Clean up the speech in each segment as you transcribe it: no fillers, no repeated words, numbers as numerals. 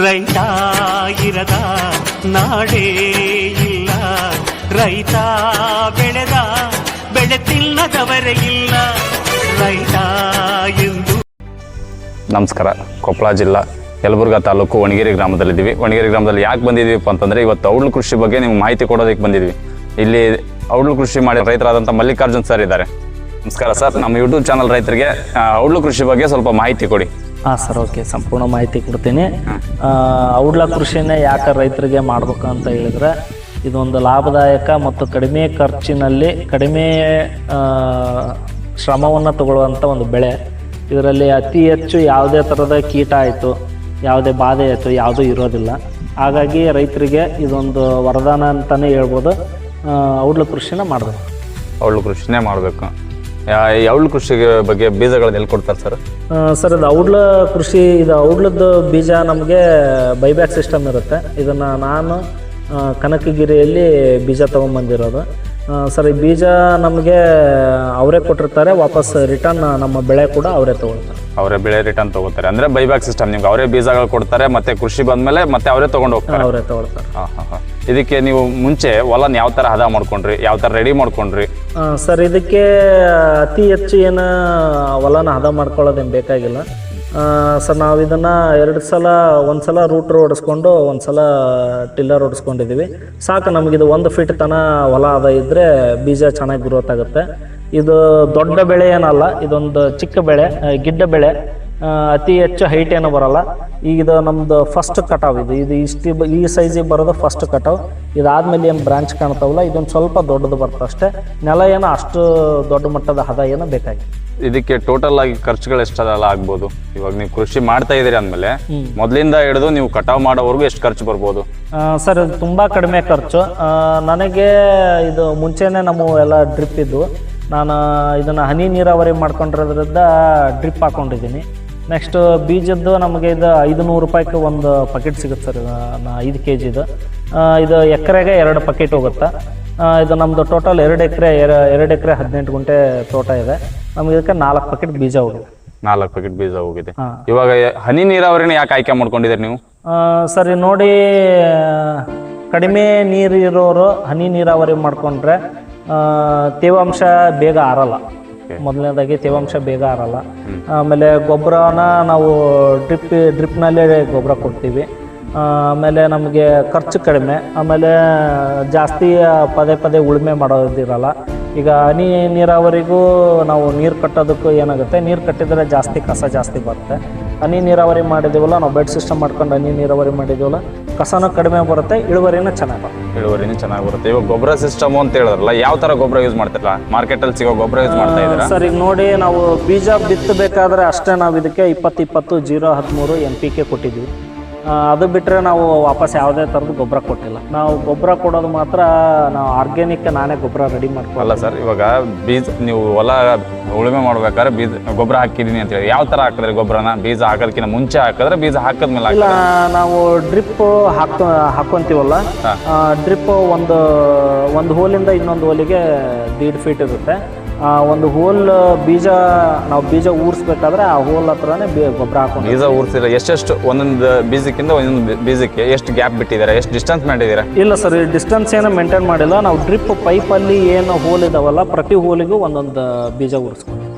ರೈತ ಇರದ ನಾಡೇ ಇಲ್ಲ, ರೈತ ಬೆಳೆದ ಬೆಳೆ ತಿನ್ನದವರೇ ಇಲ್ಲ, ರೈತ ಎಂದು. ನಮಸ್ಕಾರ. ಕೊಪ್ಪಳ ಜಿಲ್ಲಾ ಯಲಬುರ್ಗಾ ತಾಲೂಕು ವಣಗೇರಿ ಗ್ರಾಮದಲ್ಲಿದ್ದೀವಿ. ವಣಗೇರಿ ಗ್ರಾಮದಲ್ಲಿ ಯಾಕೆ ಬಂದಿದ್ದೀವಿ ಅಂತಂದರೆ ಇವತ್ತು ಔಡ್ಲು ಕೃಷಿ ಬಗ್ಗೆ ನಿಮ್ಗೆ ಮಾಹಿತಿ ಕೊಡೋದಕ್ಕೆ ಬಂದಿದ್ವಿ. ಇಲ್ಲಿ ಔಡ್ಲು ಕೃಷಿ ಮಾಡಿ ರೈತರಾದಂಥ ಮಲ್ಲಿಕಾರ್ಜುನ್ ಸರ್ ಇದ್ದಾರೆ. ನಮಸ್ಕಾರ ಸರ್. ನಮ್ಮ ಯೂಟ್ಯೂಬ್ ಚಾನಲ್ ರೈತರಿಗೆ ಔಡ್ಲು ಕೃಷಿ ಬಗ್ಗೆ ಸ್ವಲ್ಪ ಮಾಹಿತಿ ಕೊಡಿ. ಹಾಂ ಸರ್, ಓಕೆ, ಸಂಪೂರ್ಣ ಮಾಹಿತಿ ಕೊಡ್ತೀನಿ. ಔಡ್ಲ ಕೃಷಿನೇ ಯಾಕೆ ರೈತರಿಗೆ ಮಾಡ್ಬೇಕು ಅಂತ ಹೇಳಿದ್ರೆ, ಇದೊಂದು ಲಾಭದಾಯಕ ಮತ್ತು ಕಡಿಮೆ ಖರ್ಚಿನಲ್ಲಿ ಕಡಿಮೆ ಶ್ರಮವನ್ನು ತಗೊಳ್ಳುವಂಥ ಒಂದು ಬೆಳೆ. ಇದರಲ್ಲಿ ಅತಿ ಹೆಚ್ಚು ಯಾವುದೇ ಥರದ ಕೀಟ ಆಯಿತು, ಯಾವುದೇ ಬಾಧೆ ಆಯಿತು, ಯಾವುದೂ ಇರೋದಿಲ್ಲ. ಹಾಗಾಗಿ ರೈತರಿಗೆ ಇದೊಂದು ವರದಾನ ಅಂತಲೇ ಹೇಳ್ಬೋದು. ಔಡ್ಲ ಕೃಷಿನ ಮಾಡಬೇಕು. ಔಡ್ಲು ಕೃಷಿನೇ ಮಾಡಬೇಕು. ಔಡ್ಲು ಕೃಷಿ ಬಗ್ಗೆ ಬೀಜಗಳನ್ನ ಎಲ್ಲಿ ಕೊಡ್ತಾರೆ ಸರ್? ಸರ್, ಇದು ಔಡ್ಲ ಕೃಷಿ, ಇದು ಔಡ್ಲದ್ದು ಬೀಜ ನಮಗೆ ಬೈಬ್ಯಾಕ್ ಸಿಸ್ಟಮ್ ಇರುತ್ತೆ. ಇದನ್ನು ನಾನು ಕನಕಗಿರಿಯಲ್ಲಿ ಬೀಜ ತೊಗೊಂಬಂದಿರೋದು. ಸರ್, ಈ ಬೀಜ ನಮಗೆ ಅವರೇ ಕೊಟ್ಟಿರ್ತಾರೆ, ವಾಪಸ್ ರಿಟರ್ನ್ ನಮ್ಮ ಬೆಳೆ ಕೂಡ ಅವರೇ ತೊಗೊಳ್ತಾರೆ. ಅವರೇ ಬೆಳೆ ರಿಟರ್ನ್ ತೊಗೋತಾರೆ ಅಂದರೆ ಬೈಬ್ಯಾಕ್ ಸಿಸ್ಟಮ್. ನಿಮ್ಗೆ ಅವರೇ ಬೀಜಗಳು ಕೊಡ್ತಾರೆ, ಮತ್ತೆ ಕೃಷಿ ಬಂದಮೇಲೆ ಮತ್ತೆ ಅವರೇ ತೊಗೊಂಡು ಹೋಗ್ತಾರೆ. ಅವರೇ ತೊಗೊಳ್ತಾರೆ. ಇದಕ್ಕೆ ನೀವು ಮುಂಚೆ ಹೊಲನ ಯಾವ ಥರ ಹದ ಮಾಡ್ಕೊಂಡ್ರಿ, ಯಾವ ಥರ ರೆಡಿ ಮಾಡ್ಕೊಂಡ್ರಿ? ಸರ್, ಇದಕ್ಕೆ ಅತಿ ಹೆಚ್ಚು ಏನು ಹೊಲನ ಹದ ಮಾಡ್ಕೊಳ್ಳೋದೇನು ಬೇಕಾಗಿಲ್ಲ. ಸರ್, ನಾವು ಇದನ್ನು ಒಂದು ಸಲ ರೂಟ್ರ್ ಓಡಿಸ್ಕೊಂಡು ಒಂದು ಸಲ ಟಿಲ್ಲರ್ ಓಡಿಸ್ಕೊಂಡಿದ್ದೀವಿ. ಸಾಕು, ನಮಗಿದು 1 ಫೀಟ್ ತನಕ ಹೊಲ ಅದ ಇದ್ದರೆ ಬೀಜ ಚೆನ್ನಾಗಿ ಗ್ರೋತ್ ಆಗುತ್ತೆ. ಇದು ದೊಡ್ಡ ಬೆಳೆ ಏನಲ್ಲ, ಇದೊಂದು ಚಿಕ್ಕ ಬೆಳೆ, ಗಿಡ್ಡ ಬೆಳೆ. ಅತಿ ಹೆಚ್ಚು ಹೈಟ್ ಏನು ಬರೋಲ್ಲ. ಈಗ ಇದು ನಮ್ಮದು ಫಸ್ಟ್ ಕಟಾವ್. ಇದು ಈ ಸೈಜಿಗೆ ಬರೋದು ಫಸ್ಟ್ ಕಟಾವ್. ಇದಾದ್ಮೇಲೆ ಏನು ಬ್ರಾಂಚ್ ಕಾಣ್ತಾವಲ್ಲ, ಇದೊಂದು ಸ್ವಲ್ಪ ದೊಡ್ಡದು ಬರ್ತದೆ ಅಷ್ಟೇ. ನೆಲ ಏನೋ ಅಷ್ಟು ದೊಡ್ಡ ಮಟ್ಟದ ಹದ ಏನೋ ಬೇಕಾಗಿ. ಇದಕ್ಕೆ ಟೋಟಲ್ ಆಗಿ ಖರ್ಚುಗಳು ಎಷ್ಟೆಲ್ಲ ಆಗ್ಬೋದು? ಇವಾಗ ನೀವು ಕೃಷಿ ಮಾಡ್ತಾ ಇದ್ದೀರಿ ಅಂದಮೇಲೆ ಮೊದಲಿಂದ ಹಿಡಿದು ನೀವು ಕಟಾವ್ ಮಾಡೋವರೆಗೂ ಎಷ್ಟು ಖರ್ಚು ಬರ್ಬೋದು? ಸರ್, ಇದು ತುಂಬ ಕಡಿಮೆ ಖರ್ಚು. ನನಗೆ ಇದು ಮುಂಚೆನೇ ನಮ್ಮ ಎಲ್ಲ ಡ್ರಿಪ್ ಇದ್ವು. ನಾನು ಇದನ್ನು ಹನಿ ನೀರಾವರಿ ಮಾಡ್ಕೊಂಡಿರೋದ್ರಿಂದ ಡ್ರಿಪ್ ಹಾಕೊಂಡಿದ್ದೀನಿ. ನೆಕ್ಸ್ಟ್ ಬೀಜದ್ದು ನಮಗೆ ಇದು 500 ರೂಪಾಯಿಗೆ ಒಂದು ಪಕೆಟ್ ಸಿಗುತ್ತೆ ಸರ್. 5 kg ಇದು ಎಕರೆಗೆ 2 ಪಕೆಟ್ ಹೋಗುತ್ತೆ. ಇದು ನಮ್ಮದು ಟೋಟಲ್ 2 ಎಕರೆ 18 ಗುಂಟೆ ತೋಟ ಇದೆ. ನಮ್ಗೆ ಇದಕ್ಕೆ 4 ಪಕೆಟ್ ಬೀಜ ಹೋಗಿದೆ. 4 ಪಕೆಟ್ ಬೀಜ ಹೋಗಿದೆ. ಇವಾಗ ಹನಿ ನೀರಾವರಿನ ಯಾಕೆ ಆಯ್ಕೆ ಮಾಡ್ಕೊಂಡಿದ್ದೀರಿ ನೀವು? ಸರಿ, ನೋಡಿ, ಕಡಿಮೆ ನೀರು ಇರೋರು ಹನಿ ನೀರಾವರಿ ಮಾಡಿಕೊಂಡ್ರೆ ತೇವಾಂಶ ಬೇಗ ಆರಲ್ಲ. ಮೊದಲನೇದಾಗಿ ತೇವಾಂಶ ಬೇಗ ಆರಲ್ಲ. ಆಮೇಲೆ ಗೊಬ್ಬರನ ನಾವು ಡ್ರಿಪ್ನಲ್ಲೇ ಗೊಬ್ಬರ ಕೊಡ್ತೀವಿ. ಆಮೇಲೆ ನಮಗೆ ಖರ್ಚು ಕಡಿಮೆ. ಆಮೇಲೆ ಜಾಸ್ತಿ ಪದೇ ಉಳುಮೆ ಮಾಡೋದಿರಲ್ಲ. ಈಗ ಹನಿ ನೀರಾವರಿಗೂ ನಾವು ನೀರು ಕಟ್ಟೋದಕ್ಕೂ ಏನಾಗುತ್ತೆ, ನೀರು ಕಟ್ಟಿದರೆ ಜಾಸ್ತಿ ಕಸ ಜಾಸ್ತಿ ಬರುತ್ತೆ. ಹನಿ ನೀರಾವರಿ ಮಾಡಿದ್ದೀವಲ್ಲ, ನಾವು ಬೆಡ್ ಸಿಸ್ಟಮ್ ಮಾಡ್ಕೊಂಡು ಹನಿ ನೀರಾವರಿ ಮಾಡಿದ್ದೀವಲ್ಲ, ಕಸನೂ ಕಡಿಮೆ ಬರುತ್ತೆ, ಇಳುವರಿನೂ ಚೆನ್ನಾಗಿ ಬರುತ್ತೆ. ಇವಾಗ ಗೊಬ್ಬರ ಸಿಸ್ಟಮ್ ಅಂತ ಹೇಳಿದ್ರಲ್ಲ, ಯಾವ ಥರ ಗೊಬ್ಬರ ಯೂಸ್ ಮಾಡ್ತಿರಲ್ಲ? ಮಾರ್ಕೆಟಲ್ಲಿ ಸಿಗೋ ಗೊಬ್ಬರ ಯೂಸ್ ಮಾಡ್ತಾ ಇದ್ದೀರಾ? ಸರ್, ಈಗ ನೋಡಿ, ನಾವು ಬೀಜ ಬಿತ್ತಬೇಕಾದ್ರೆ ಅಷ್ಟೇ ನಾವು ಇದಕ್ಕೆ 20-20 0-13 NPK ಕೊಟ್ಟಿದ್ವಿ. ಅದು ಬಿಟ್ಟರೆ ನಾವು ವಾಪಸ್ ಯಾವುದೇ ಥರದ್ದು ಗೊಬ್ಬರ ಕೊಟ್ಟಿಲ್ಲ. ನಾವು ಗೊಬ್ಬರ ಕೊಡೋದು ಮಾತ್ರ ನಾವು ಆರ್ಗ್ಯಾನಿಕ್ ನಾನೇ ಗೊಬ್ಬರ ರೆಡಿ ಮಾಡ್ಕೊಳ್ಳಲ್ಲ ಸರ್. ಇವಾಗ ಬೀಜ ನೀವು ಹೊಲ ಉಳುಮೆ ಮಾಡ್ಬೇಕಾದ್ರೆ ಬೀಜ ಗೊಬ್ಬರ ಹಾಕಿದ್ದೀನಿ ಅಂತ ಹೇಳಿ, ಯಾವ ಥರ ಹಾಕಿದ್ರೆ ಗೊಬ್ಬರನ? ಬೀಜ ಹಾಕೋದಕ್ಕಿಂತ ಮುಂಚೆ ಹಾಕಿದ್ರೆ, ಬೀಜ ಹಾಕಿದ್ಮೇಲೆ? ಇಲ್ಲ, ನಾವು ಡ್ರಿಪ್ ಹಾಕ್ಕೊಂತೀವಲ್ಲ, ಡ್ರಿಪ್ ಒಂದು ಹೋಲಿಂದ ಇನ್ನೊಂದು ಹೋಲಿಗೆ 1.5 ಫೀಟ್ ಇರುತ್ತೆ. ಒಂದು ಹೋಲ್ ನಾವು ಬೀಜ ಊರಿಸ್ಬೇಕಾದ್ರೆ ಆ ಹೋಲ್ ಹತ್ರನೇ ಗೊಬ್ಬರ ಹಾಕೊಂಡು ಬೀಜ ಊರಿಸಿದ್ರೆ ಎಷ್ಟೆಷ್ಟು ಒಂದೊಂದು ಬೀಜಕ್ಕಿಂತ ಒಂದೊಂದು ಬೀಜಕ್ಕೆ ಎಷ್ಟು ಗ್ಯಾಪ್ ಬಿಟ್ಟಿದ್ದಾರೆ, ಎಷ್ಟು ಡಿಸ್ಟೆನ್ಸ್ ಮಾಡಿದ್ದೀರಾ? ಇಲ್ಲ ಸರ್, ಡಿಸ್ಟೆನ್ಸ್ ಏನು ಮೇಂಟೈನ್ ಮಾಡಿಲ್ಲ. ನಾವು ಡ್ರಿಪ್ ಪೈಪಲ್ಲಿ ಏನು ಹೋಲ್ ಇದಾವಲ್ಲ, ಪ್ರತಿ ಹೋಲಿಗೂ ಒಂದೊಂದು ಬೀಜ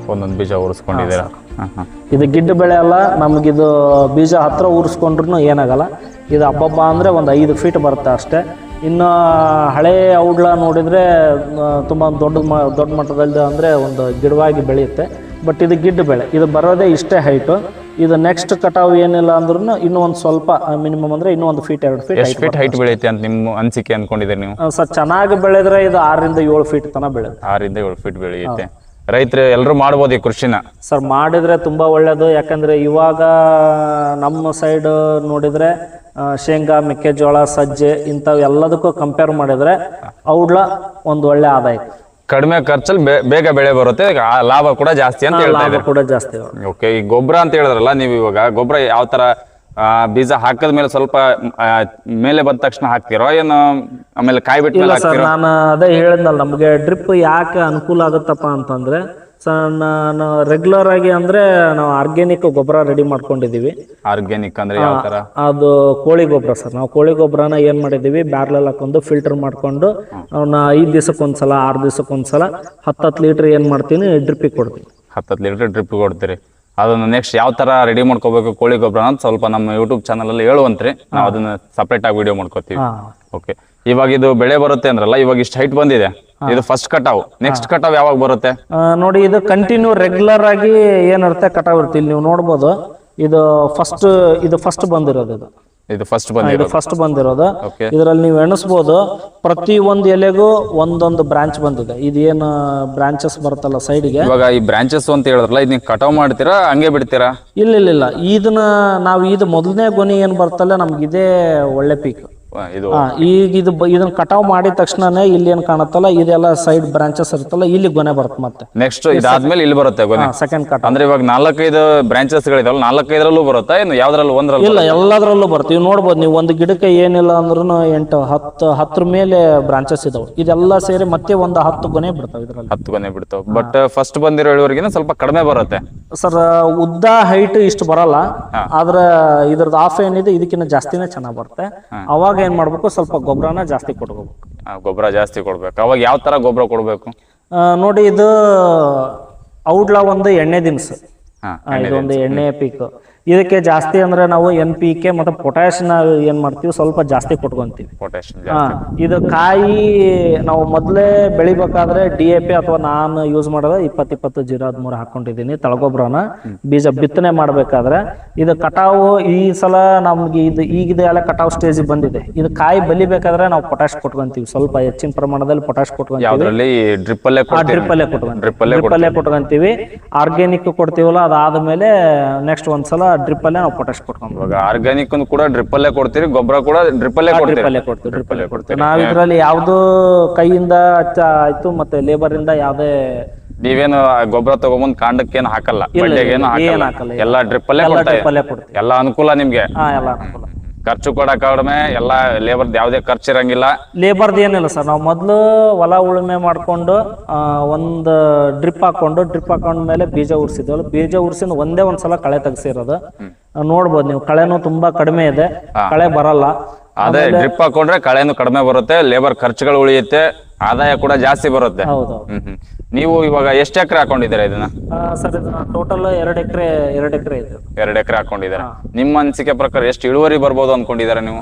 ಊರಿಸ್ಕೊಂಡಿದ್ದೀರಾ? ಇದು ಗಿಡ್ಡ ಬೆಳೆ ಅಲ್ಲ, ನಮಗಿದು ಬೀಜ ಹತ್ರ ಊರಿಸ್ಕೊಂಡ್ರು ಏನಾಗಲ್ಲ. ಇದು ಹಬ್ಬ ಅಂದರೆ ಒಂದು 5 ಫೀಟ್ ಬರುತ್ತೆ ಅಷ್ಟೇ. ಇನ್ನು ಹಳೆ ಔಡ್ಲ ನೋಡಿದರೆ ತುಂಬ ದೊಡ್ಡ ಮಟ್ಟದಲ್ಲಿ ಅಂದರೆ ಒಂದು ಗಿಡವಾಗಿ ಬೆಳೆಯುತ್ತೆ. ಬಟ್ ಇದು ಗಿಡ್ಡ ಬೆಳೆ, ಇದು ಬರೋದೇ ಇಷ್ಟೇ ಹೈಟು. ಇದು ನೆಕ್ಸ್ಟ್ ಕಟಾವು ಏನಿಲ್ಲ ಅಂದ್ರೂ ಇನ್ನೂ ಒಂದು ಸ್ವಲ್ಪ ಮಿನಿಮಮ್ ಅಂದರೆ ಇನ್ನೂ 1 ಫೀಟ್ 2 ಫೀಟ್ ಎಷ್ಟು ಫೀಟ್ ಹೈಟ್ ಬೆಳೆಯುತ್ತೆ ಅಂತ ನಿಮ್ಮ ಅನಿಸಿಕೆ ಅಂದ್ಕೊಂಡಿದ್ದೀರಿ ನೀವು? ಸರ್, ಚೆನ್ನಾಗಿ ಬೆಳೆದ್ರೆ ಇದು 6-7 ಫೀಟ್ ತನಕ ಬೆಳೆಯುತ್ತೆ. 6-7 ಫೀಟ್ ಬೆಳೆಯುತ್ತೆ. ರೈತರು ಎಲ್ಲರೂ ಮಾಡ್ಬೋದು ಈ ಕೃಷಿನ? ಸರ್, ಮಾಡಿದರೆ ತುಂಬ ಒಳ್ಳೆಯದು. ಯಾಕಂದರೆ ಇವಾಗ ನಮ್ಮ ಸೈಡ್ ನೋಡಿದರೆ ಶೇಂಗಾ, ಮೆಕ್ಕೆಜೋಳ, ಸಜ್ಜೆ ಇಂಥವು ಎಲ್ಲದಕ್ಕೂ ಕಂಪೇರ್ ಮಾಡಿದರೆ ಔಡ್ಲ ಒಂದು ಒಳ್ಳೆ ಆದಾಯ. ಕಡಿಮೆ ಖರ್ಚಲ್ಲಿ ಬೇಗ ಬೆಳೆ ಬರುತ್ತೆ, ಲಾಭ ಕೂಡ ಜಾಸ್ತಿ ಅಂತ ಹೇಳ್ತಾ ಕೂಡ ಜಾಸ್ತಿ. ಓಕೆ, ಈ ಗೊಬ್ಬರ ಅಂತ ಹೇಳಿದ್ರಲ್ಲ ನೀವು, ಇವಾಗ ಗೊಬ್ಬರ ಯಾವ ಥರ ಬೀಜ ಹಾಕಿದ ಮೇಲೆ ಸ್ವಲ್ಪ ಮೇಲೆ ಬಂದ ತಕ್ಷಣ ಹಾಕ್ತಿರೋ ಏನು ಆಮೇಲೆ ಕಾಯಿ ಬಿಟ್ಟು? ನಾನು ಅದೇ ಹೇಳಿದ್ನಲ್ಲ, ನಮಗೆ ಡ್ರಿಪ್ ಯಾಕೆ ಅನುಕೂಲ ಆಗುತ್ತಪ್ಪ ಅಂತಂದ್ರೆ ಸರ್ ನಾನು ರೆಗ್ಯುಲರ್ ಆಗಿ ಅಂದ್ರೆ ನಾವು ಆರ್ಗ್ಯಾನಿಕ್ ಗೊಬ್ಬರ ರೆಡಿ ಮಾಡ್ಕೊಂಡಿದೀವಿ. ಆರ್ಗ್ಯಾನಿಕ್ ಅಂದ್ರೆ ಯಾವ ತರ? ಅದು ಕೋಳಿ ಗೊಬ್ಬರ ಸರ್. ನಾವು ಕೋಳಿ ಗೊಬ್ಬರನ ಏನ್ ಮಾಡಿದೀವಿ, ಬ್ಯಾರ್ಲಲ್ಲಿ ಹಾಕೊಂಡು ಫಿಲ್ಟರ್ ಮಾಡ್ಕೊಂಡು ಅವನ್ನ 5 ದಿವಸಕ್ಕೊಂದ್ಸಲ 6 ದಿವಸಕ್ಕೊಂದ್ಸಲ 10 ಲೀಟರ್ ಏನ್ ಮಾಡ್ತೀನಿ ಡ್ರಿಪ್ಪಿಗೆ ಕೊಡ್ತೀವಿ. 10 ಲೀಟರ್ ಡ್ರಿಪ್ ಕೊಡ್ತೀರಿ. ಅದನ್ನ ನೆಕ್ಸ್ಟ್ ಯಾವ ತರ ರೆಡಿ ಮಾಡ್ಕೋಬೇಕು ಕೋಳಿ ಗೊಬ್ಬರ ಅಂತ ಸ್ವಲ್ಪ ನಮ್ಮ ಯೂಟ್ಯೂಬ್ ಚಾನಲ್ ಅಲ್ಲಿ ಹೇಳುವಂತ್ರಿ, ನಾವು ಅದನ್ನ ಸಪರೇಟ್ ಆಗಿ ವಿಡಿಯೋ ಮಾಡ್ಕೋತೀವಿ. ಓಕೆ, ಇವಾಗ ಇದು ಬೆಳೆ ಬರುತ್ತೆ ಅಂದ್ರಲ್ಲ, ಇವಾಗ ಇಷ್ಟು ಹೈಟ್ ಬಂದಿದೆ, ಇದು ಫಸ್ಟ್ ಕಟಾವ್. ನೆಕ್ಸ್ಟ್ ಕಟಾವ್ ಯಾವಾಗ ಬರುತ್ತೆ? ನೋಡಿ, ಇದು ಕಂಟಿನ್ಯೂ ರೆಗ್ಯುಲರ್ ಆಗಿ ಏನಿರುತ್ತೆ ಕಟಾವ್ ಇರುತ್ತೆ. ಇಲ್ಲಿ ನೀವು ನೋಡ್ಬೋದು, ಇದು ಫಸ್ಟ್ ಬಂದಿರೋದು. ಇದು ಫಸ್ಟ್ ಬಂದಿರೋದು. ಇದರಲ್ಲಿ ನೀವು ಎಣಿಸ್ಬೋದು, ಪ್ರತಿ ಒಂದು ಎಲೆಗೂ ಒಂದೊಂದು ಬ್ರಾಂಚ್ ಬಂದಿದೆ. ಇದೇನು ಬ್ರಾಂಚಸ್ ಬರುತ್ತಲ್ಲ ಸೈಡ್ಗೆ, ಇವಾಗ ಈ ಬ್ರಾಂಚಸ್ ಅಂತ ಹೇಳಿದ್ರಲ್ಲ, ಇದನ್ನ ಕಟಾವ್ ಮಾಡ್ತೀರಾ ಹಂಗೆ ಬಿಡ್ತೀರಾ? ಇಲ್ಲ, ಇದನ್ನ ನಾವು ಇದು ಮೊದಲನೇ ಗೊನೆ ಏನ್ ಬರ್ತಲ್ಲ, ನಮ್ಗೆ ಇದೇ ಒಳ್ಳೆ ಪೀಕ್. ಈಗ ಇದನ್ನ ಕಟಾವ್ ಮಾಡಿದ ತಕ್ಷಣನೇ ಇಲ್ಲಿ ಏನ್ ಕಾಣತ್ತಲ್ಲ, ಇದೆಲ್ಲ ಸೈಡ್ ಬ್ರಾಂಚಸ್ ಇರುತ್ತಲ್ಲ, ಇಲ್ಲಿ ಗೊನೆ ಬರುತ್ತೆ. ಮತ್ತೆ ನೆಕ್ಸ್ಟ್ ಇದಾದ್ಮೇಲೆ ಇಲ್ಲಿ ಬರುತ್ತೆ ಗೊನೆ, ಸೆಕೆಂಡ್ ಕಟಾವ್. ಅಂದ್ರೆ ಇವಾಗ 4-5 ಬ್ರಾಂಚಸ್ ಗಳಿದಾವಲ್ಲ, 4-5ರಲ್ಲೂ ಬರುತ್ತಾ? ಇನ್ನು ಯಾವ್ದ್ರಲ್ಲೂ ಒಂದ್ರಲ್ಲಿ? ಇಲ್ಲ, ಎಲ್ಲದರಲ್ಲೂ ಬರುತ್ತೆ. ಇವ್ ನೋಡ್ಬೋದು ನೀವು, ಒಂದು ಗಿಡಕ್ಕೆ ಏನಿಲ್ಲ ಅಂದ್ರೂ 8-10 ಮೇಲೆ ಬ್ರಾಂಚಸ್ ಇದಾವೆ. ಇದೆಲ್ಲ ಸೇರಿ ಮತ್ತೆ ಒಂದು 10 ಗೊನೆ ಬಿಡ್ತಾವೆ. ಇದ್ರಲ್ಲಿ 10 ಗೊನೆ ಬಿಡ್ತಾವೆ. ಬಟ್ ಫಸ್ಟ್ ಬಂದಿರೋ ಇಳುವರಿಗಿನ ಸ್ವಲ್ಪ ಕಡಿಮೆ ಬರುತ್ತೆ ಸರ್. ಉದ್ದ ಹೈಟ್ ಇಷ್ಟು ಬರಲ್ಲ, ಆದ್ರೆ ಇದ್ರದ್ದು ಆಫ್ ಏನಿದೆ ಇದಕ್ಕಿಂತ ಜಾಸ್ತಿನೇ ಚೆನ್ನಾಗ್ ಬರುತ್ತೆ. ಅವಾಗ ಏನ್ ಮಾಡ್ಬೇಕು, ಸ್ವಲ್ಪ ಗೊಬ್ಬರನ ಜಾಸ್ತಿ ಕೊಡ್ಬೇಕು. ಗೊಬ್ಬರ ಜಾಸ್ತಿ ಕೊಡ್ಬೇಕು. ಅವಾಗ ಯಾವ ತರ ಗೊಬ್ಬರ ಕೊಡ್ಬೇಕು? ನೋಡಿ, ಇದು ಔಡ್ಲಾ ಒಂದು ಎಣ್ಣೆ ದಿನಸು, ಇದೊಂದು ಎಣ್ಣೆ ಪೀಕ್. ಇದಕ್ಕೆ ಜಾಸ್ತಿ ಅಂದ್ರೆ ನಾವು NPK ಮತ್ತೆ ಪೊಟ್ಯಾಶ್ ನಾವು ಏನ್ ಮಾಡ್ತೀವಿ, ಸ್ವಲ್ಪ ಜಾಸ್ತಿ ಕೊಟ್ಕೊಂತೀವಿ. ಇದು ಕಾಯಿ ನಾವು ಮೊದಲೇ ಬೆಳಿಬೇಕಾದ್ರೆ DAP ಅಥವಾ ನಾನು ಯೂಸ್ ಮಾಡೋದು 20-20-0-13 ಹಾಕೊಂಡಿದ್ದೀನಿ ತಳಗೊಬ್ಬರನ. ಬೀಜ ಬಿತ್ತನೆ ಮಾಡ್ಬೇಕಾದ್ರೆ ಇದು ಕಟಾವು ಈ ಸಲ ನಮ್ಗೆ ಈಗಿದೆ ಎಲ್ಲ ಕಟಾವ್ ಸ್ಟೇಜ್ ಬಂದಿದೆ. ಇದು ಕಾಯಿ ಬಲಿಬೇಕಾದ್ರೆ ನಾವು ಪೊಟ್ಯಾಶ್ ಕೊಟ್ಕೊಂತೀವಿ, ಸ್ವಲ್ಪ ಹೆಚ್ಚಿನ ಪ್ರಮಾಣದಲ್ಲಿ ಪೊಟ್ಯಾಶ್ ಕೊಟ್ಕೊಂತೀವಿ. ಡ್ರಿಪ್ ಅಲ್ಲೇ ಕೊಟ್ಕೊಂತೀವಿ. ಆರ್ಗ್ಯಾನಿಕ್ ಕೊಡ್ತೀವಲ್ಲ, ಅದಾದ್ಮೇಲೆ ನೆಕ್ಸ್ಟ್ ಒಂದ್ಸಲ ಡ್ರಿಪ್ ಅಲ್ಲೇ ನಾವು ಪೊಟ್ಯಾಶ್ ಕೊಟ್ಕೊಂಡ್ವಿ. ಆರ್ಗ್ಯಾನಿಕ್ ಕೂಡ ಡ್ರಿಪ್ ಅಲ್ಲೇ ಕೊಡ್ತೀರಿ, ಗೊಬ್ಬರ ಕೂಡ ಡ್ರಿಪ್ ಅಲ್ಲೇ ಕೊಡ್ತೀವಿ. ನಾವ್ ಇದ್ರಲ್ಲಿ ಯಾವ್ದು ಕೈಯಿಂದ ಆಯ್ತು ಮತ್ತೆ ಲೇಬರ್ ಇಂದ ಯಾವ್ದೇ ನೀವೇನು ಗೊಬ್ಬರ ತಗೊಂಬಂದ್ ಕಾಂಡಕ್ಕೇನು ಹಾಕಲ್ಲ, ಬಡ್ಡೆಗೇನು ಹಾಕಲ್ಲ, ಎಲ್ಲ ಡ್ರಿಪ್ ಅಲ್ಲೇ ಕೊಡ್ತೀವಿ. ಎಲ್ಲ ಅನುಕೂಲ ನಿಮ್ಗೆ, ಎಲ್ಲ ಅನುಕೂಲ. ಖರ್ಚು ಕೂಡ ಕಡಿಮೆ, ಎಲ್ಲ ಲೇಬರ್ ಯಾವ್ದೇ ಖರ್ಚು ಇರಂಗಿಲ್ಲ. ಲೇಬರ್ದು ಏನಿಲ್ಲ ಸರ್. ನಾವು ಮೊದಲು ಹೊಲ ಉಳುಮೆ ಮಾಡ್ಕೊಂಡು ಒಂದು ಡ್ರಿಪ್ ಹಾಕೊಂಡ್ಮೇಲೆ ಬೀಜ ಉರ್ಸಿದ್ವಲ್ಲ, ಬೀಜ ಉರ್ಸಿನ ಒಂದ್ಸಲ ಕಳೆ ತೆಗ್ಸಿರೋದು. ನೋಡ್ಬೋದು ನೀವು, ಕಳೆನೂ ತುಂಬಾ ಕಡಿಮೆ ಇದೆ, ಕಳೆ ಬರಲ್ಲ. ಅದೇ ಡ್ರಿಪ್ ಹಾಕೊಂಡ್ರೆ ಕಳೆನು ಕಡಿಮೆ ಬರುತ್ತೆ, ಲೇಬರ್ ಖರ್ಚುಗಳು ಉಳಿಯುತ್ತೆ, ಆದಾಯ ಕೂಡ ಜಾಸ್ತಿ ಬರುತ್ತೆ. ಹೌದು. ನೀವು ಇವಾಗ ಎಷ್ಟು ಎಕರೆ ಹಾಕೊಂಡಿದ್ದೀರಾ ಇದನ್ನ? ಸರ್, ಟೋಟಲ್ 2 ಎಕರೆ ಇದೆ. 2 ಎಕರೆ ಹಾಕೊಂಡಿದ್ದೀರಾ. ನಿಮ್ಮ ಅನಿಸಿಕೆ ಪ್ರಕಾರ ಎಷ್ಟು ಇಳುವರಿ ಬರ್ಬೋದು ಅನ್ಕೊಂಡಿದ್ದೀರಾ ನೀವು?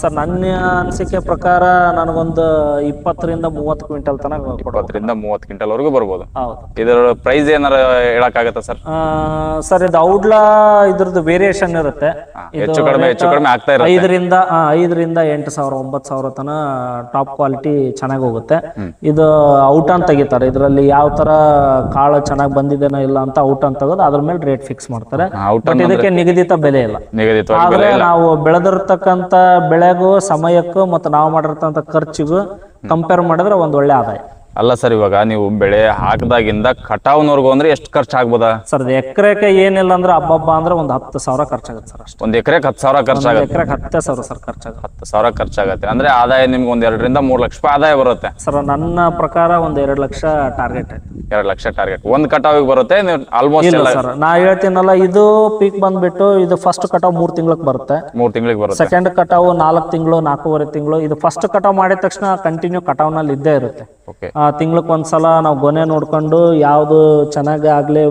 ಸರ್, ನನ್ನ ಅನಿಸಿಕೆ ಪ್ರಕಾರ ನನಗೊಂದು 20-30 ಕ್ವಿಂಟಲ್ ತನಕ 20-30 ಕ್ವಿಂಟಲ್ ವರೆಗೂ ಬರ್ಬೋದು. ಹೌದು. ಇದರ ಪ್ರೈಸ್ ಏನಾರ ಹೇಳಕ್ಕಾಗತ್ತಾ ಸರ್? ಸರ್, ಇದು ಔಡ್ಲಾ ಇದ್ರದ್ದು ವೇರಿಯೇಷನ್ ಇರುತ್ತೆ. ಹೆಚ್ಚು ಕಡಿಮೆ ಆಗ್ತಾ ಇರುತ್ತೆ. 5,000 8,000 9,000 ತನ ಟಾಪ್ ಕ್ವಾಲಿಟಿ ಚೆನ್ನಾಗಿ ಹೋಗುತ್ತೆ. ಇದು ಔಟ್ ಅಂತ ತೆಗಿತಾರೆ. ಇದರಲ್ಲಿ ಯಾವ ತರ ಕಾಳು ಚೆನ್ನಾಗಿ ಬಂದಿದೆನೋ ಇಲ್ಲ ಅಂತ ಔಟ್ ಅಂತ ತೆಗೆದು ಅದ್ರ ಮೇಲೆ ರೇಟ್ ಫಿಕ್ಸ್ ಮಾಡ್ತಾರೆ. ಬಟ್ ಇದಕ್ಕೆ ನಿಗದಿತ ಬೆಲೆ ಇಲ್ಲ. ಆದ್ರೆ ನಾವು ಬೆಳೆದಿರ್ತಕ್ಕಂಥ ಬೆಳೆಗೂ ಸಮಯಕ್ಕೂ ಮತ್ತು ನಾವು ಮಾಡಿರ್ತಕ್ಕಂಥ ಖರ್ಚಿಗೂ ಕಂಪೇರ್ ಮಾಡಿದ್ರೆ ಒಂದು ಒಳ್ಳೆ ಆದಾಯ. ಅಲ್ಲ ಸರ್, ಇವಾಗ ನೀವು ಬೆಳೆ ಹಾಕದಾಗಿಂದ ಕಟಾವ್ನವರೆಗೂ ಅಂದ್ರೆ ಎಷ್ಟು ಖರ್ಚು ಆಗ್ಬೋದಾ ಸರ್? ಎಕರೆಗೆ ಏನಿಲ್ಲ ಅಂದ್ರೆ ಹಬ್ಬ ಅಂದ್ರೆ ಒಂದು 10,000 ಖರ್ಚಾಗುತ್ತೆ ಸರ್ ಅಷ್ಟೇ. ಒಂದು ಎಕರೆಗೆ 10,000 ಖರ್ಚಾಗುತ್ತೆ. ಎಕರೆಗೆ 10,000 ಸರ್ ಖರ್ಚಾಗುತ್ತೆ. 10,000 ಖರ್ಚಾಗುತ್ತೆ ಅಂದ್ರೆ ಆದಾಯ ನಿಮ್ಗೆ ಒಂದು 2-3 ಲಕ್ಷ ರೂಪಾಯಿ ಆದಾಯ ಬರುತ್ತೆ ಸರ್. ನನ್ನ ಪ್ರಕಾರ ಒಂದು 2 ಲಕ್ಷ ಟಾರ್ಗೆಟ್. 2 ಲಕ್ಷ ಟಾರ್ಗೆಟ್ ಒಂದು ಕಟಾವಿಗೆ ಬರುತ್ತೆ. ಆಲ್ಮೋಸ್ಟ್ ಸರ್, ನಾ ಹೇಳ್ತೀನಲ್ಲ, ಇದು ಪೀಕ್ ಬಂದ್ಬಿಟ್ಟು ಇದು ಫಸ್ಟ್ ಕಟಾವ್ 3 ತಿಂಗಳಿಗೆ ಬರುತ್ತೆ. 3 ತಿಂಗಳಿಗೆ ಬರುತ್ತೆ. ಸೆಕೆಂಡ್ ಕಟಾವ್ 4 ತಿಂಗಳು 4.5 ತಿಂಗಳು. ಇದು ಫಸ್ಟ್ ಕಟಾವ್ ಮಾಡಿದ ತಕ್ಷಣ ಕಂಟಿನ್ಯೂ ಕಟಾವ್ ನಲ್ಲಿ ಇದ್ದೇ ಇರುತ್ತೆ. ತಿಂಗ್ಳಕ್ಕೆ ಒಂದ್ಸಲ ನಾವು ಗೊನೆ ನೋಡ್ಕೊಂಡು ಯಾವ್ದು ಚೆನ್ನಾಗಿ ಆಗ್ಲಿ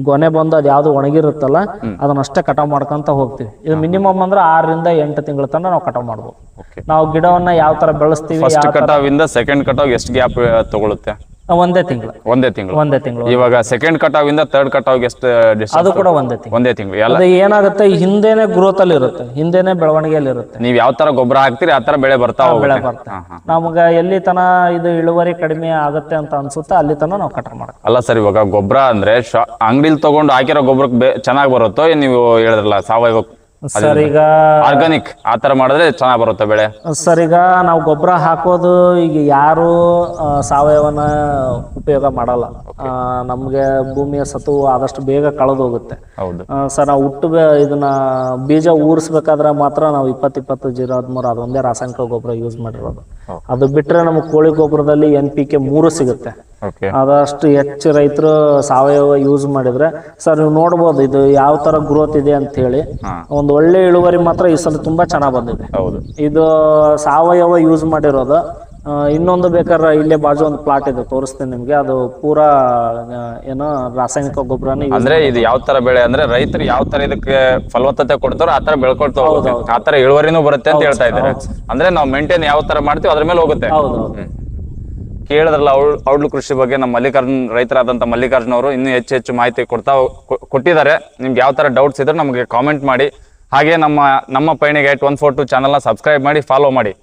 ಗೊನೆ ಬಂದು ಅದು ಯಾವ್ದು ಒಣಗಿರುತ್ತಲ್ಲ ಅದನ್ನಷ್ಟೇ ಕಟಾವ್ ಮಾಡ್ಕೊಂತ ಹೋಗ್ತೀವಿ. ಇದು ಮಿನಿಮಮ್ ಅಂದ್ರೆ 6-8 ತಿಂಗಳ ತನಕ ನಾವು ಕಟಾವ್ ಮಾಡ್ಬೋದು. ನಾವು ಗಿಡವನ್ನ ಯಾವ ತರ ಬೆಳೆಸ್ತೀವಿ. ಫಸ್ಟ್ ಕಟಾವ್ ಇಂದ ಸೆಕೆಂಡ್ ಕಟಾವ್ ಎಷ್ಟು ಗ್ಯಾಪ್ ತಗೊಳುತ್ತೆ? ಒಂದೇ ತಿಂಗಳು. ಇವಾಗ ಸೆಕೆಂಡ್ ಕಟಾವ್ ಇಂದ ಥರ್ಡ್ ಕಟಾವ್ ಎಷ್ಟು? ಅದು ಕೂಡ ಒಂದೇ ತಿಂಗಳು. ಅದು ಏನಾಗುತ್ತೆ, ಹಿಂದೆನೆ ಗ್ರೋತ್ ಅಲ್ಲಿ ಇರುತ್ತೆ, ಹಿಂದೆನೆ ಬೆಳವಣಿಗೆಯಲ್ಲಿ ಇರುತ್ತೆ. ನೀವ್ ಯಾವ ತರ ಗೊಬ್ಬರ ಹಾಕ್ತಿರಿ ಆ ತರ ಬೆಳೆ ಬರುತ್ತೆ. ನಮ್ಗ ಎಲ್ಲಿ ತನ ಇದು ಇಳುವರಿ ಕಡಿಮೆ ಆಗುತ್ತೆ ಅಂತ ಅನ್ಸುತ್ತೆ ಅಲ್ಲಿ ತನ ನಾವು ಕಟಾವ್ ಮಾಡ್ತೀವಿ. ಅಲ್ಲ ಸರ್, ಇವಾಗ ಗೊಬ್ಬರ ಅಂದ್ರೆ ಅಂಗಡಿಲಿ ತಗೊಂಡು ಹಾಕಿರೋ ಗೊಬ್ಬರಕ್ಕೆ ಚೆನ್ನಾಗಿ ಬರುತ್ತೋ? ನೀವು ಹೇಳಿದ್ರಲ್ಲ ಸಾವಯವ ಸರ್, ಈಗ ಆರ್ಗಾನಿಕ್ ಆ ತರ ಮಾಡಿದ್ರೆ ಚೆನ್ನಾಗಿ ಬರುತ್ತೆ ಬೆಳೆ. ಸರ್, ಈಗ ನಾವು ಗೊಬ್ಬರ ಹಾಕೋದು ಈಗ ಯಾರು ಸಾವಯವನ ಉಪಯೋಗ ಮಾಡಲ್ಲ. ನಮ್ಗೆ ಭೂಮಿಯ ಸತ್ವ ಆದಷ್ಟು ಬೇಗ ಕಳೆದು ಹೋಗುತ್ತೆ. ಸರ್, ನಾವು ಇದನ್ನ ಬೀಜ ಊರಿಸ್ಬೇಕಾದ್ರೆ ಮಾತ್ರ ನಾವು 20-20-0-13 ಅದೊಂದೇ ರಾಸಾಯನಿಕ ಗೊಬ್ಬರ ಯೂಸ್ ಮಾಡಿರೋದು. ಅದು ಬಿಟ್ರೆ ನಮ್ಗೆ ಕೋಳಿ ಗೊಬ್ಬರದಲ್ಲಿ NPK 3 ಸಿಗುತ್ತೆ. ಓಕೆ ಆದಷ್ಟು ಹೆಚ್ಚು ರೈತರು ಸಾವಯವ ಯೂಸ್ ಮಾಡಿದ್ರೆ ಸರ್ ನೀವು ನೋಡ್ಬೋದು ಇದು ಯಾವ ತರ ಗ್ರೋತ್ ಇದೆ ಅಂತ ಹೇಳಿ. ಒಂದು ಒಳ್ಳೆ ಇಳುವರಿ ಮಾತ್ರ ಈ ಸಲ ತುಂಬಾ ಚೆನ್ನಾಗಿ ಬಂದಿದೆ. ಹೌದು. ಇದು ಸಾವಯವ ಯೂಸ್ ಮಾಡಿರೋದು. ಇನ್ನೊಂದು ಬೇಕಾದ್ರೆ ಇಲ್ಲೇ ಬಾಜು ಒಂದು ಪ್ಲಾಟ್ ಇದೆ, ತೋರಿಸ್ತೇನೆ ನಿಮ್ಗೆ. ಅದು ಪೂರಾ ಏನೋ ರಾಸಾಯನಿಕ ಗೊಬ್ಬರನೇ. ಅಂದ್ರೆ ಇದು ಯಾವ ತರ ಬೆಳೆ ಅಂದ್ರೆ ರೈತರು ಯಾವ ತರ ಇದಕ್ಕೆ ಫಲವತ್ತತೆ ಕೊಡ್ತಾರೋ ಆ ತರ ಬೆಳ್ಕೊಳ್ತಾ ಹೋಗುತ್ತೆ, ಆ ತರ ಇಳುವರಿನೂ ಬರುತ್ತೆ ಅಂತ ಹೇಳ್ತಾ ಇದ್ದಾರೆ. ಅಂದ್ರೆ ನಾವು ಮೇಂಟೈನ್ ಯಾವ ತರ ಮಾಡ್ತೀವಿ ಅದ್ರ ಮೇಲೆ ಹೋಗುತ್ತೆ. ಕೇಳಿದ್ರಲ್ಲ ಔಡ್ಲು ಕೃಷಿ ಬಗ್ಗೆ ನಮ್ಮ ರೈತರಾದಂಥ ಮಲ್ಲಿಕಾರ್ಜುನ್ ಅವರು ಇನ್ನೂ ಹೆಚ್ಚು ಮಾಹಿತಿ ಕೊಟ್ಟಿದ್ದಾರೆ. ನಿಮ್ಗೆ ಯಾವ ತರ ಡೌಟ್ಸ್ ಇದ್ರೆ ನಮಗೆ ಕಾಮೆಂಟ್ ಮಾಡಿ. ಹಾಗೆ ನಮ್ಮ ಪಯಣಿಗೆ 814 ಚಾನಲ್ನ ಸಬ್ಸ್ಕ್ರೈಬ್ ಮಾಡಿ, ಫಾಲೋ ಮಾಡಿ.